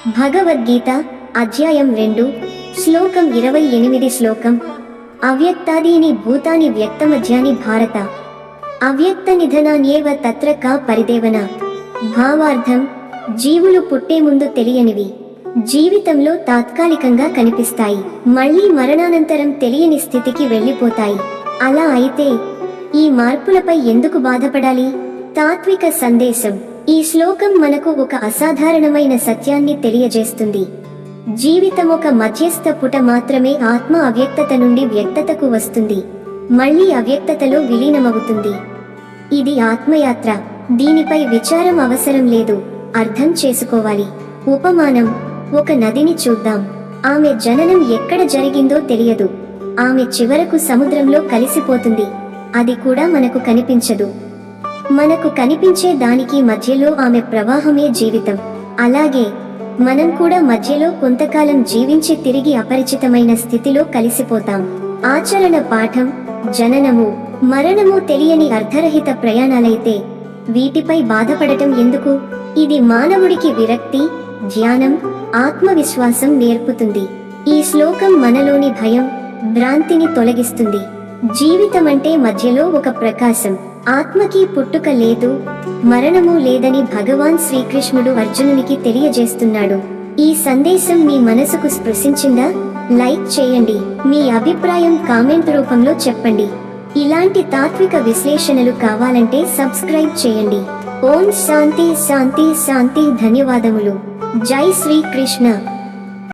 భగవద్గీత అధ్యాయం 2 శ్లోకం 28 శ్లోకం అవ్యక్తాదీని భూతాని వ్యక్తమధ్యాని భారత అవ్యక్త నిధనాన్యేవ తత్ర కా పరిదేవన. భావార్థం, జీవులు పుట్టే ముందు తెలియనివి జీవితంలో తాత్కాలికంగా కనిపిస్తాయి, మళ్ళీ మరణానంతరం తెలియని స్థితికి వెళ్ళిపోతాయి. అలా అయితే ఈ మార్పులపై ఎందుకు బాధపడాలి? తాత్విక సందేశం. ఈ శ్లోకం మనకు ఒక అసాధారణమైన సత్యాన్ని తెలియజేస్తుంది. జీవితం ఒక మధ్యస్థ పుట మాత్రమే. ఆత్మ అవ్యక్తత నుండి వ్యక్తతకు వస్తుంది, మళ్ళీ అవ్యక్తతలో విలీనమవుతుంది. ఇది ఆత్మయాత్ర. దీనిపై విచారం అవసరం లేదు, అర్థం చేసుకోవాలి. ఉపమానం: ఒక నదిని చూద్దాం. ఆమె జననం ఎక్కడ జరిగిందో తెలియదు. ఆమె చివరకు సముద్రంలో కలిసిపోతుంది. అది కూడా మనకు కనిపించదు. మనకు కనిపించే దానికి మధ్యలో ఆమె ప్రవాహమే జీవితం. అలాగే మనం కూడా మధ్యలో కొంతకాలం జీవించి తిరిగి అపరిచితమైన స్థితిలో కలిసిపోతాం. ఆచరణ పాఠం: జననము మరణము తెలియని అర్ధరహిత ప్రయాణాలైతే వీటిపై బాధపడటం ఎందుకు? ఇది మానవుడికి విరక్తి, ధ్యానం, ఆత్మవిశ్వాసం నేర్పుతుంది. ఈ శ్లోకం మనలోని భయం, భ్రాంతిని తొలగిస్తుంది. జీవితమంటే మధ్యలో ఒక ప్రకాశం. ఆత్మకి పుట్టుక లేదు, మరణము లేదని భగవాన్ శ్రీకృష్ణుడు అర్జునునికి తెలియజేస్తున్నాడు. ఈ సందేశం మీ మనసుకు స్పృశించిందా? లైక్ చేయండి. మీ అభిప్రాయం కామెంట్ రూపంలో చెప్పండి. ఇలాంటి తాత్విక విశ్లేషణలు కావాలంటే సబ్స్క్రైబ్ చేయండి. ఓం శాంతి శాంతి శాంతి. ధన్యవాదములు. జై శ్రీకృష్ణ.